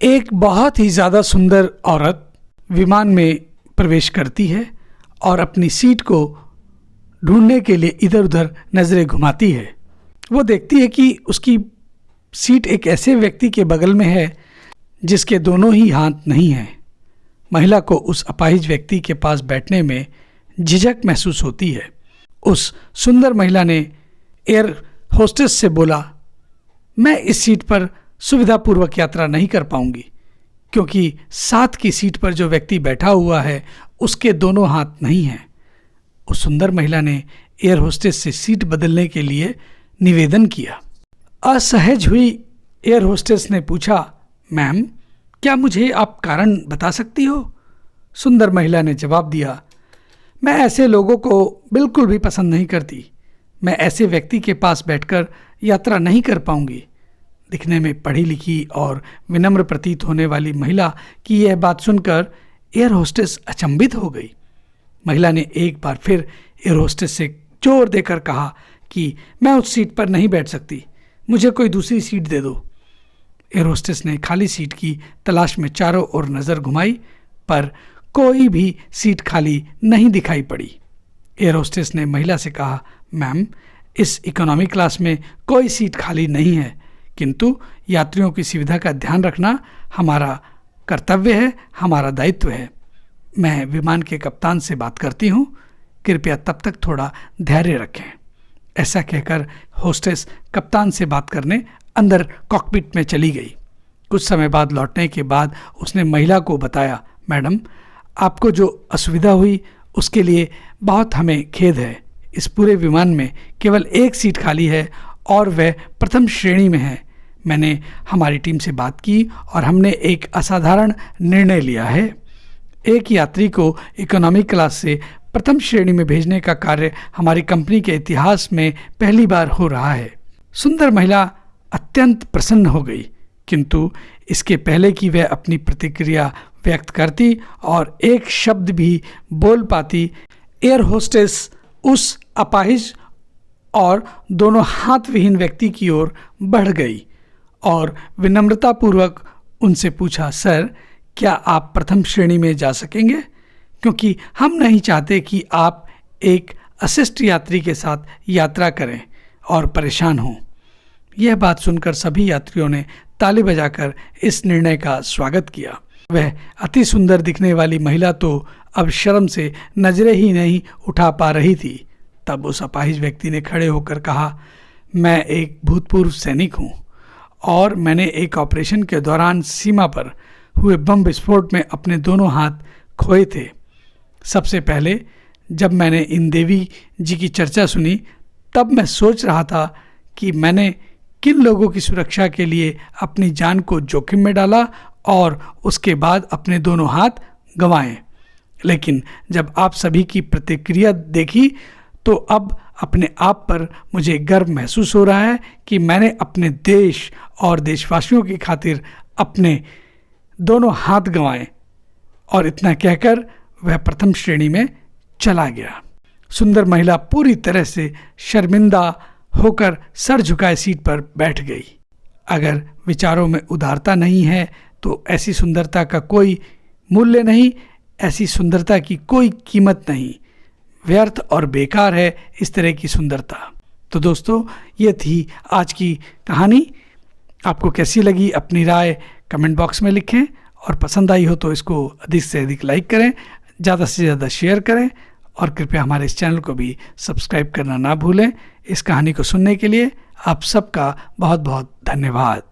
एक बहुत ही ज़्यादा सुंदर औरत विमान में प्रवेश करती है और अपनी सीट को ढूंढने के लिए इधर उधर नज़रें घुमाती है। वो देखती है कि उसकी सीट एक ऐसे व्यक्ति के बगल में है जिसके दोनों ही हाथ नहीं हैं। महिला को उस अपाहिज व्यक्ति के पास बैठने में झिझक महसूस होती है। उस सुंदर महिला ने एयर होस्टेस से बोला, मैं इस सीट पर सुविधापूर्वक यात्रा नहीं कर पाऊंगी क्योंकि साथ की सीट पर जो व्यक्ति बैठा हुआ है उसके दोनों हाथ नहीं हैं। उस सुंदर महिला ने एयर होस्टेस से सीट बदलने के लिए निवेदन किया। असहज हुई एयर होस्टेस ने पूछा, मैम, क्या मुझे आप कारण बता सकती हो? सुंदर महिला ने जवाब दिया, मैं ऐसे लोगों को बिल्कुल भी पसंद नहीं करती। मैं ऐसे व्यक्ति के पास बैठकर यात्रा नहीं कर पाऊंगी। दिखने में पढ़ी लिखी और विनम्र प्रतीत होने वाली महिला की यह बात सुनकर एयर होस्टेस अचंभित हो गई। महिला ने एक बार फिर एयर होस्टेस से जोर देकर कहा कि मैं उस सीट पर नहीं बैठ सकती, मुझे कोई दूसरी सीट दे दो। एयर होस्टेस ने खाली सीट की तलाश में चारों ओर नज़र घुमाई पर कोई भी सीट खाली नहीं दिखाई पड़ी। एयर होस्टेस ने महिला से कहा, मैम, इस इकोनॉमी क्लास में कोई सीट खाली नहीं है, किंतु यात्रियों की सुविधा का ध्यान रखना हमारा कर्तव्य है, हमारा दायित्व है। मैं विमान के कप्तान से बात करती हूँ, कृपया तब तक थोड़ा धैर्य रखें। ऐसा कहकर होस्टेस कप्तान से बात करने अंदर कॉकपिट में चली गई। कुछ समय बाद लौटने के बाद उसने महिला को बताया, मैडम, आपको जो असुविधा हुई उसके लिए बहुत हमें खेद है। इस पूरे विमान में केवल एक सीट खाली है और वह प्रथम श्रेणी में है। मैंने हमारी टीम से बात की और हमने एक असाधारण निर्णय लिया है। एक यात्री को इकोनॉमी क्लास से प्रथम श्रेणी में भेजने का कार्य हमारी कंपनी के इतिहास में पहली बार हो रहा है। सुंदर महिला अत्यंत प्रसन्न हो गई, किंतु इसके पहले कि वह अपनी प्रतिक्रिया व्यक्त करती और एक शब्द भी बोल पाती, एयर होस्टेस उस अपाहिज और दोनों हाथ विहीन व्यक्ति की ओर बढ़ गई और विनम्रतापूर्वक उनसे पूछा, सर, क्या आप प्रथम श्रेणी में जा सकेंगे? क्योंकि हम नहीं चाहते कि आप एक अशिष्ट यात्री के साथ यात्रा करें और परेशान हों। यह बात सुनकर सभी यात्रियों ने ताली बजाकर इस निर्णय का स्वागत किया। वह अति सुंदर दिखने वाली महिला तो अब शर्म से नजरें ही नहीं उठा पा रही थी। तब उस अपाहिज व्यक्ति ने खड़े होकर कहा, मैं एक भूतपूर्व सैनिक हूँ और मैंने एक ऑपरेशन के दौरान सीमा पर हुए बम विस्फोट में अपने दोनों हाथ खोए थे। सबसे पहले जब मैंने इन देवी जी की चर्चा सुनी तब मैं सोच रहा था कि मैंने किन लोगों की सुरक्षा के लिए अपनी जान को जोखिम में डाला और उसके बाद अपने दोनों हाथ गंवाए। लेकिन जब आप सभी की प्रतिक्रिया देखी तो अब अपने आप पर मुझे गर्व महसूस हो रहा है कि मैंने अपने देश और देशवासियों की खातिर अपने दोनों हाथ गंवाए। और इतना कहकर वह प्रथम श्रेणी में चला गया। सुंदर महिला पूरी तरह से शर्मिंदा होकर सर झुकाए सीट पर बैठ गई। अगर विचारों में उदारता नहीं है तो ऐसी सुंदरता का कोई मूल्य नहीं, ऐसी सुंदरता की कोई कीमत नहीं। व्यर्थ और बेकार है इस तरह की सुंदरता। तो दोस्तों, ये थी आज की कहानी। आपको कैसी लगी अपनी राय कमेंट बॉक्स में लिखें और पसंद आई हो तो इसको अधिक से अधिक लाइक करें, ज़्यादा से ज़्यादा शेयर करें और कृपया हमारे इस चैनल को भी सब्सक्राइब करना ना भूलें। इस कहानी को सुनने के लिए आप सबका बहुत बहुत धन्यवाद।